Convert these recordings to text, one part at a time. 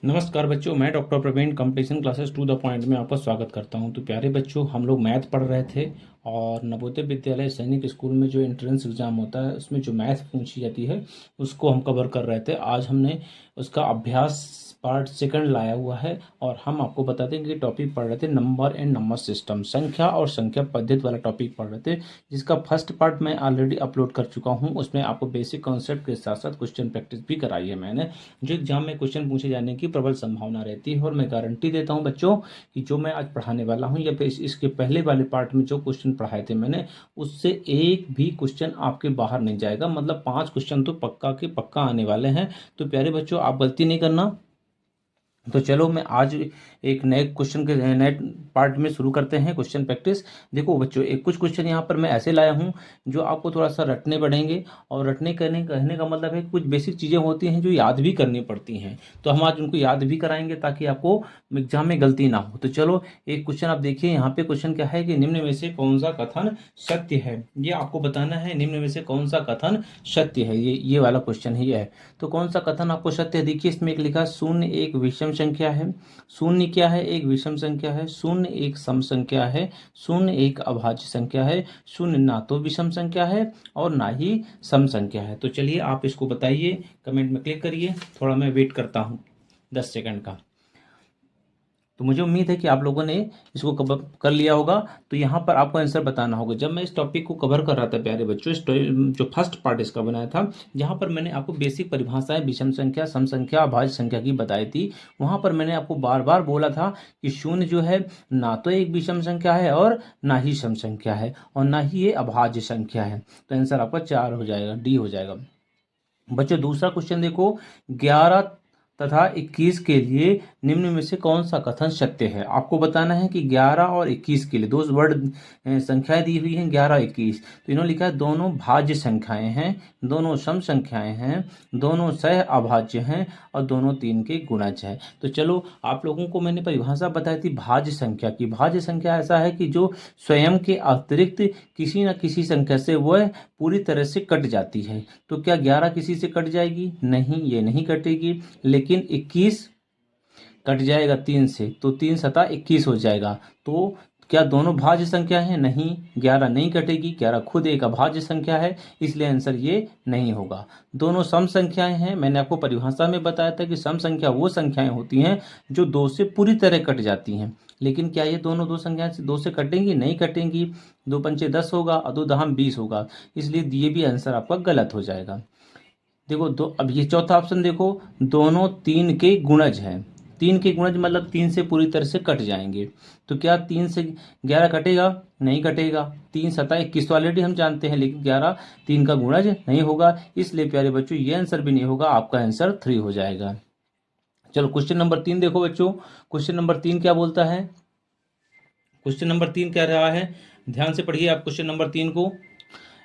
नमस्कार बच्चों, मैं doctor Praveen competition classes to the point में आपका स्वागत करता हूं। तो प्यारे बच्चों, हम लोग मैथ पढ़ रहे थे और नवोदय विद्यालय सैनिक स्कूल में जो एंट्रेंस एग्ज़ाम होता है उसमें जो मैथ पूछी जाती है उसको हम कवर कर रहे थे। आज हमने उसका अभ्यास पार्ट सेकंड लाया हुआ है और हम आपको बताते हैं कि टॉपिक पढ़ रहे थे नंबर एंड नंबर सिस्टम, संख्या और संख्या पद्धति वाला टॉपिक पढ़ रहे थे, जिसका फर्स्ट पार्ट मैं ऑलरेडी अपलोड कर चुका हूँ। उसमें आपको बेसिक कॉन्सेप्ट के साथ साथ क्वेश्चन प्रैक्टिस भी कराई है मैंने। जो एग्जाम में क्वेश्चन पूछे जाने की प्रबल संभावना रहती है और मैं गारंटी देता हूं बच्चों कि जो मैं आज पढ़ाने वाला हूं या फिर इसके पहले वाले पार्ट में जो क्वेश्चन पढ़ाए थे मैंने, उससे एक भी क्वेश्चन आपके बाहर नहीं जाएगा। मतलब 5 क्वेश्चन तो पक्का के पक्का आने वाले हैं। तो प्यारे बच्चों, आप गलती नहीं करना। तो चलो मैं आज एक नए क्वेश्चन के नए पार्ट में शुरू करते हैं क्वेश्चन प्रैक्टिस। देखो बच्चों, एक कुछ क्वेश्चन यहाँ पर मैं ऐसे लाया हूँ जो आपको थोड़ा सा रटने पड़ेंगे। और रटने करने कहने का मतलब है कि कुछ बेसिक चीज़ें होती हैं जो याद भी करनी पड़ती हैं, तो हम आज उनको याद भी कराएंगे ताकि आपको एग्जाम में गलती ना हो। तो चलो एक क्वेश्चन आप देखिए। यहाँ पे क्वेश्चन क्या है कि निम्न में से कौन सा कथन सत्य है, ये आपको बताना है। निम्न में से कौन सा कथन सत्य है, ये वाला क्वेश्चन ही है। तो कौन सा कथन आपको सत्य है? देखिए इसमें एक लिखा, शून्य एक विषम संख्या है। शून्य क्या है? एक विषम संख्या है। शून्य एक सम संख्या है। शून्य एक अभाज्य संख्या है। शून्य ना तो विषम संख्या है और ना ही सम संख्या है। तो चलिए आप इसको बताइए, कमेंट में क्लिक करिए। थोड़ा मैं वेट करता हूँ 10 सेकंड का। तो मुझे उम्मीद है कि आप लोगों ने इसको कवर कर लिया होगा। तो यहाँ पर आपको आंसर बताना होगा। जब मैं इस टॉपिक को कवर कर रहा था प्यारे बच्चों, जो फर्स्ट पार्ट इसका बनाया था, जहाँ पर मैंने आपको बेसिक परिभाषाएं विषम संख्या, सम संख्या, अभाज्य संख्या की बताई थी, वहाँ पर मैंने आपको बार बार बोला था कि शून्य जो है ना तो एक विषम संख्या है और ना ही सम संख्या है और ना ही ये अभाज्य संख्या है। तो आंसर आपका 4 हो जाएगा, डी हो जाएगा। बच्चों दूसरा क्वेश्चन देखो, 11 तथा 21 के लिए निम्न में से कौन सा कथन सत्य है? आपको बताना है कि 11 और 21 के लिए दो वर्ड संख्याएं दी हुई हैं, 11 और 21। तो इन्होंने लिखा है दोनों भाज्य संख्याएं हैं, दोनों सम संख्याएं हैं, दोनों सह अभाज्य हैं और दोनों 3 के गुणज है। तो चलो आप लोगों को मैंने परिभाषा बताई थी भाज्य संख्या की। भाज्य संख्या ऐसा है कि जो स्वयं के अतिरिक्त किसी न किसी संख्या से वह पूरी तरह से कट जाती है। तो क्या 11 किसी से कट जाएगी? नहीं, ये नहीं कटेगी। लेकिन 21 कट जाएगा 3 से, तो 3 सता 21 हो जाएगा। तो क्या दोनों भाज्य संख्या है? नहीं, 11 नहीं कटेगी, 11 खुद एक अभाज्य संख्या है, इसलिए आंसर ये नहीं होगा। दोनों सम संख्याएं हैं। मैंने आपको परिभाषा में बताया था कि सम संख्या वो संख्याएं होती हैं जो 2 से पूरी तरह कट जाती हैं। लेकिन क्या ये दोनों दो संख्याएं से 2 से कटेंगी? नहीं कटेंगी। 2 पंचे 10 होगा और 2 दहम 20 होगा, इसलिए ये भी आंसर आपका गलत हो जाएगा। देखो दो, अब ये चौथा ऑप्शन देखो, दोनों 3 के गुणज हैं। 3 के गुणज मतलब 3 से पूरी तरह से कट जाएंगे। तो क्या 3 से 11 कटेगा? नहीं कटेगा। 3 सता 21 तो ऑलरेडी हम जानते हैं, लेकिन 11 3 का गुणज नहीं होगा, इसलिए प्यारे बच्चों ये आंसर भी नहीं होगा, आपका आंसर 3 हो जाएगा। चलो क्वेश्चन नंबर 3 देखो बच्चों। क्वेश्चन नंबर 3 क्या बोलता है? क्वेश्चन नंबर 3 क्या रहा है? ध्यान से पढ़िए आप क्वेश्चन नंबर 3 को।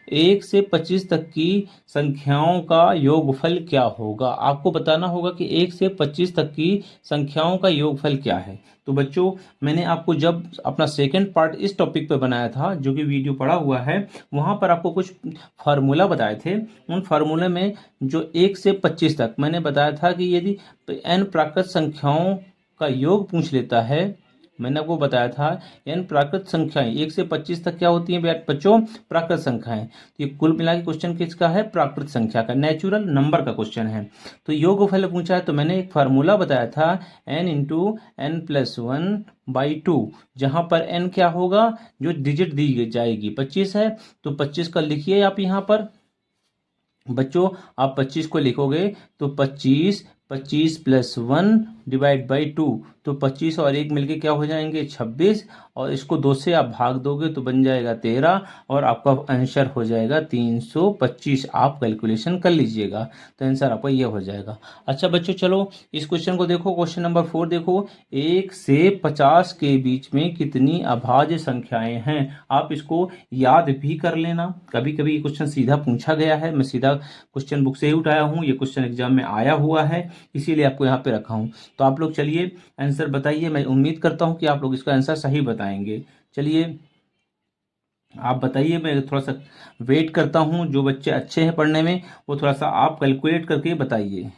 1 से 25 तक की संख्याओं का योगफल क्या होगा? आपको बताना होगा कि 1 से 25 तक की संख्याओं का योगफल क्या है। तो बच्चों मैंने आपको जब अपना सेकंड पार्ट इस टॉपिक पर बनाया था, जो कि वीडियो पड़ा हुआ है, वहाँ पर आपको कुछ फार्मूला बताए थे। उन फार्मूले में जो 1 से 25 तक मैंने बताया था कि यदि n प्राकृत संख्याओं का योग पूछ लेता है, मैंने आपको बताया था n प्राकृत संख्याएं 1 से 25 तक क्या होती हैं बच्चों? प्राकृत संख्याएं। तो ये कुल मिला के क्वेश्चन किसका है? प्राकृत संख्या का, नेचुरल नंबर का क्वेश्चन है। तो योगफल पूछा है, तो मैंने एक फार्मूला बताया था n इंटू एन प्लस 1/2, जहां पर n क्या होगा? जो डिजिट दी जाएगी 25 है, तो 25 का लिखिए आप यहाँ पर। बच्चों आप 25 को लिखोगे तो 25 25 प्लस 1/2, तो 25 और 1 मिलके क्या हो जाएंगे? 26, और इसको 2 से आप भाग दोगे तो बन जाएगा 13, और आपका आंसर हो जाएगा 325। आप कैलकुलेशन कर लीजिएगा, तो आंसर आपका ये हो जाएगा। अच्छा बच्चों चलो इस क्वेश्चन को देखो, क्वेश्चन नंबर 4 देखो। 1 से 50 के बीच में कितनी अभाज्य संख्याएं हैं? आप इसको याद भी कर लेना। कभी कभी ये क्वेश्चन सीधा पूछा गया है, मैं सीधा क्वेश्चन बुक से ही उठाया हूँ, ये क्वेश्चन एग्जाम में आया हुआ है, इसीलिए आपको यहाँ पे रखा हूँ। तो आप लोग चलिए आंसर बताइए। मैं उम्मीद करता हूँ कि आप लोग इसका आंसर सही बताएंगे। चलिए आप बताइए, मैं थोड़ा सा वेट करता हूँ। जो बच्चे अच्छे हैं पढ़ने में वो थोड़ा सा आप कैलकुलेट करके बताइए।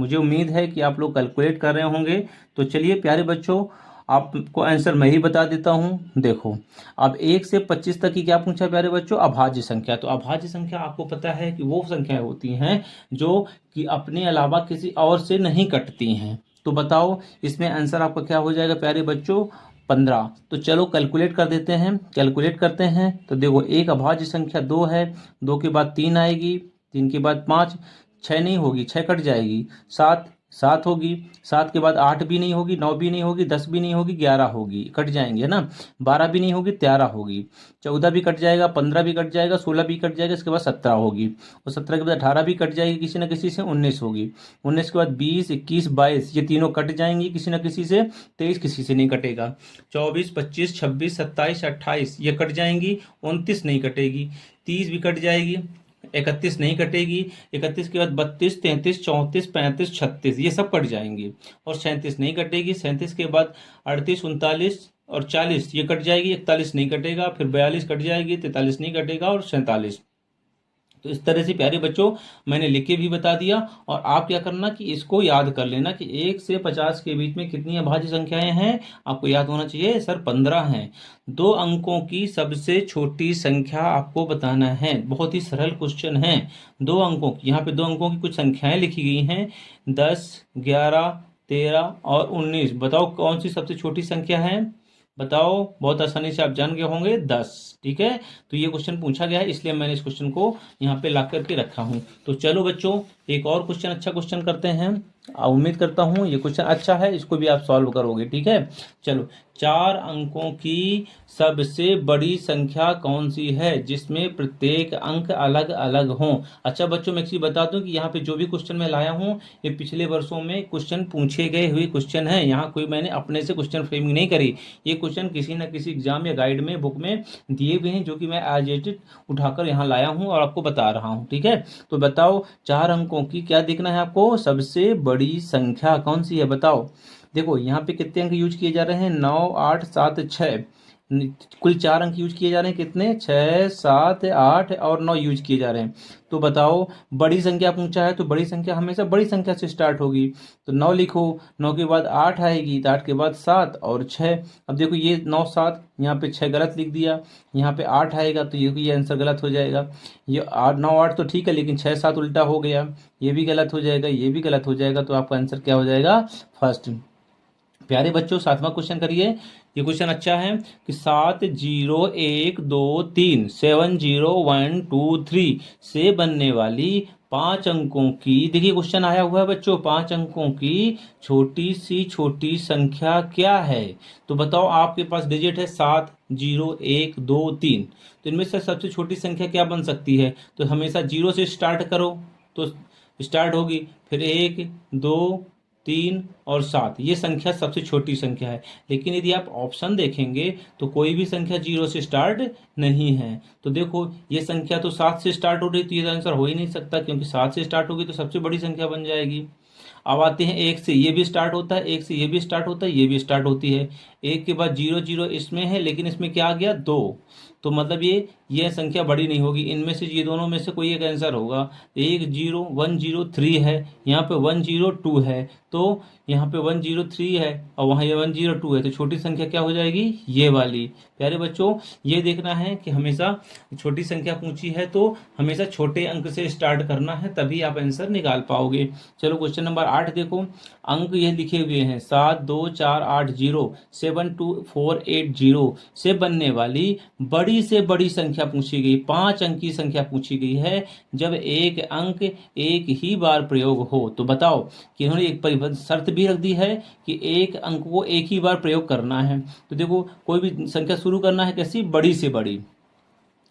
मुझे उम्मीद है कि आप लोग कैलकुलेट कर रहे होंगे। तो चलिए प्यारे बच्चों, आपको आंसर मैं ही बता देता हूं। देखो, अब 1 से 25 तक की क्या पूछा प्यारे बच्चों? अभाज्य संख्या। तो अभाज्य संख्या आपको पता है कि वो संख्याएं होती हैं जो कि अपने अलावा किसी और से नहीं कटती हैं। तो बताओ इसमें आंसर आपका क्या हो जाएगा प्यारे बच्चों? 15। तो चलो कैलकुलेट कर देते हैं, कैलकुलेट करते हैं। तो देखो, एक अभाज्य संख्या 2 है, 2 के बाद 3 आएगी, 3 के बाद 5, 6 नहीं होगी, 6 कट जाएगी, 7, 7 होगी, 7 के बाद 8 भी नहीं होगी, 9 भी नहीं होगी, 10 भी नहीं होगी, 11 होगी, कट जाएंगे, है ना। 12 भी नहीं होगी, 13 होगी, 14 भी कट जाएगा, 15 भी कट जाएगा, 16 भी कट जाएगा, इसके बाद 17 होगी, और 17 के बाद 18 भी कट जाएगी किसी न किसी से, 19 होगी, 19 के बाद 20, 21, 22 ये तीनों कट जाएंगी किसी न किसी से, 23 किसी से नहीं कटेगा, 24, 25, 26, 27, 28 ये कट जाएंगी, 29 नहीं कटेगी, 30 भी कट जाएगी, 31 नहीं कटेगी, 31 के बाद 32, 33, 34, 35, 36 ये सब कट जाएंगी, और 37 नहीं कटेगी, 37 के बाद 38, 39 और 40 ये कट जाएगी, 41 नहीं कटेगा, फिर 42 कट जाएगी, 43 नहीं कटेगा, और 47। तो इस तरह से प्यारे बच्चों मैंने लिख के भी बता दिया, और आप क्या करना कि इसको याद कर लेना कि 1 से 50 के बीच में कितनी अभाज्य संख्याएं हैं। आपको याद होना चाहिए सर 15 हैं। 2 अंकों की सबसे छोटी संख्या आपको बताना है। बहुत ही सरल क्वेश्चन है। 2 अंकों की, यहाँ पे 2 अंकों की कुछ संख्याएं लिखी गई हैं, 10, 11, 13 और 19। बताओ कौन सी सबसे छोटी संख्या है? बताओ, बहुत आसानी से आप जान गए होंगे, 10। ठीक है, तो ये क्वेश्चन पूछा गया है, इसलिए मैंने इस क्वेश्चन को यहाँ पे ला करके रखा हूँ। तो चलो बच्चों, एक और क्वेश्चन, अच्छा क्वेश्चन करते हैं। उम्मीद करता हूँ ये क्वेश्चन अच्छा है, इसको भी आप सॉल्व करोगे। ठीक है, चलो। 4 अंकों की सबसे बड़ी संख्या कौन सी है जिसमें प्रत्येक अंक अलग अलग हों? अच्छा बच्चों, मैं एक चीज बता दूं कि यहाँ पे जो भी क्वेश्चन मैं लाया हूँ ये पिछले वर्षों में क्वेश्चन पूछे गए हुए क्वेश्चन है। यहाँ कोई मैंने अपने से क्वेश्चन फ्रेमिंग नहीं करी। ये क्वेश्चन किसी न किसी एग्जाम या गाइड में, बुक में दिए हुए हैं, जो कि मैं एज इट उठाकर यहाँ लाया हूँ और आपको बता रहा हूँ। ठीक है, तो बताओ 4 अंकों की क्या देखना है आपको? सबसे बड़ी संख्या कौन सी है बताओ। देखो यहाँ पे कितने अंक यूज किए जा रहे हैं? 9, 8, 7, 6। कुल 4 अंक यूज किए जा रहे हैं। कितने? 6, 7, 8 और 9 यूज किए जा रहे हैं। तो बताओ, बड़ी संख्या पूछा है तो बड़ी संख्या हमेशा बड़ी संख्या से स्टार्ट होगी। तो 9 लिखो, 9 के बाद 8 आएगी, तो 8 के बाद 7 और 6। अब देखो ये 9, 7, यहाँ पे 6 गलत लिख दिया, यहाँ पे 8 आएगा, तो ये आंसर गलत हो जाएगा। ये 8, 9, 8 तो ठीक है, लेकिन 6, 7 उल्टा हो गया, ये भी गलत हो जाएगा, ये भी गलत हो जाएगा। तो आपका आंसर क्या हो जाएगा? फर्स्ट। प्यारे बच्चों 7वां क्वेश्चन करिए। ये क्वेश्चन अच्छा है कि 70123 70123 से बनने वाली 5 अंकों की, देखिए क्वेश्चन आया हुआ है बच्चों, 5 अंकों की छोटी सी छोटी संख्या क्या है? तो बताओ, आपके पास डिजिट है 70123, तो इनमें से सबसे छोटी संख्या क्या बन सकती है? तो हमेशा 0 से स्टार्ट करो तो स्टार्ट होगी, फिर 1, 2, 3 और 7, ये संख्या सबसे छोटी संख्या है। लेकिन यदि आप ऑप्शन देखेंगे तो कोई भी संख्या 0 से स्टार्ट नहीं है। तो देखो, ये संख्या तो 7 से स्टार्ट हो रही, तो ये आंसर हो ही नहीं सकता, क्योंकि 7 से स्टार्ट होगी तो सबसे बड़ी संख्या बन जाएगी। अब आते हैं 1 से, ये भी स्टार्ट होता है, 1 से ये भी स्टार्ट होता है, ये भी स्टार्ट होती है। 1 के बाद 0, 0 इसमें है, लेकिन इसमें क्या आ गया? 2। तो मतलब ये संख्या बड़ी नहीं होगी। इनमें से, ये दोनों में से कोई एक आंसर होगा। 103 है, यहाँ पे 102 है, तो यहाँ पे 103 है और वहाँ ये 102 है, तो छोटी संख्या क्या हो जाएगी? ये वाली। प्यारे बच्चों, ये देखना है कि हमेशा छोटी संख्या पूछी है तो हमेशा छोटे अंक से स्टार्ट करना है, तभी आप आंसर निकाल पाओगे। चलो क्वेश्चन नंबर 8 देखो। अंक ये लिखे हुए हैं 72480 72480 से बनने वाली बड़ी से बड़ी संख्या पूछी गई, 5 अंक की संख्या पूछी गई है जब एक अंक एक ही बार प्रयोग हो। तो बताओ कि इन्होंने एक शर्त भी रख दी है कि एक अंक को एक ही बार प्रयोग करना है। तो देखो, कोई भी संख्या शुरू करना है कैसी? बड़ी से बड़ी।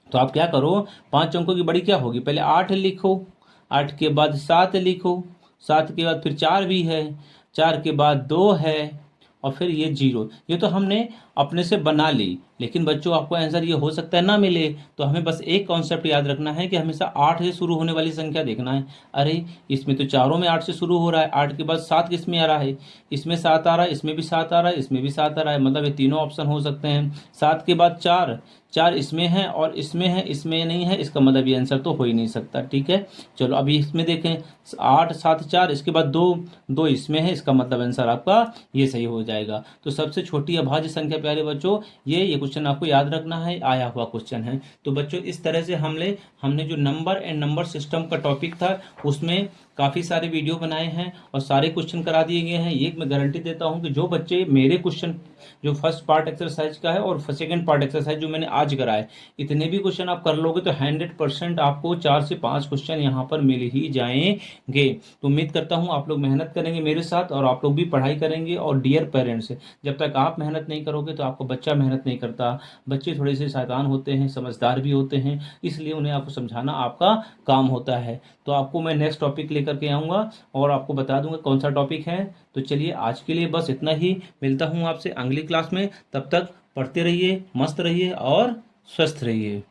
तो आप क्या करो, 5 अंकों की बड़ी क्या होगी? पहले 8 लिखो, 8 के बाद 7 लिखो, 7 के बाद फिर 4 भी है, 4 के बाद 2 है, और फिर ये 0। ये तो हमने अपने से बना ली, लेकिन बच्चों आपको आंसर ये हो सकता है ना मिले। तो हमें बस एक कॉन्सेप्ट याद रखना है कि हमेशा 8 से शुरू होने वाली संख्या देखना है। अरे इसमें तो चारों में 8 से शुरू हो रहा है, 8 के बाद 7 किस में आ रहा है, इसमें 7 आ रहा है, इसमें भी 7 आ रहा है, इसमें भी 7 आ रहा है, मतलब ये तीनों ऑप्शन हो सकते हैं। 7 के बाद 4, 4 इसमें है और इसमें है, इसमें नहीं है, इसका मतलब ये आंसर तो हो ही नहीं सकता। ठीक है, चलो अभी इसमें देखें, 8 7 4, इसके बाद 2, 2 इसमें है, इसका मतलब आंसर आपका ये सही हो जाएगा। तो सबसे छोटी अभाज्य संख्या प्यारे बच्चों ये क्वेश्चन आपको याद रखना है, आया हुआ क्वेश्चन है। तो बच्चों इस तरह से हमने जो नंबर एंड नंबर सिस्टम का टॉपिक था उसमें काफ़ी सारे वीडियो बनाए हैं और सारे क्वेश्चन करा दिए गए हैं। ये मैं गारंटी देता हूं कि जो बच्चे मेरे क्वेश्चन जो फर्स्ट पार्ट एक्सरसाइज का है और सेकेंड पार्ट एक्सरसाइज जो मैंने आज कराए, इतने भी क्वेश्चन आप कर लोगे तो 100% आपको 4 से 5 क्वेश्चन यहाँ पर मिल ही जाएंगे। तो उम्मीद करता हूँ आप लोग मेहनत करेंगे मेरे साथ और आप लोग भी पढ़ाई करेंगे। और डियर पेरेंट्स, जब तक आप मेहनत नहीं करोगे तो आपका बच्चा मेहनत नहीं करता। बच्चे थोड़े से शैतान होते हैं, समझदार भी होते हैं, इसलिए उन्हें आपको समझाना आपका काम होता है। तो आपको मैं नेक्स्ट टॉपिक लेकर के आऊँगा और आपको बता दूंगा कौन सा टॉपिक है। तो चलिए आज के लिए बस इतना ही, मिलता हूँ आपसे अगली क्लास में। तब तक पढ़ते रहिए, मस्त रहिए और स्वस्थ रहिए।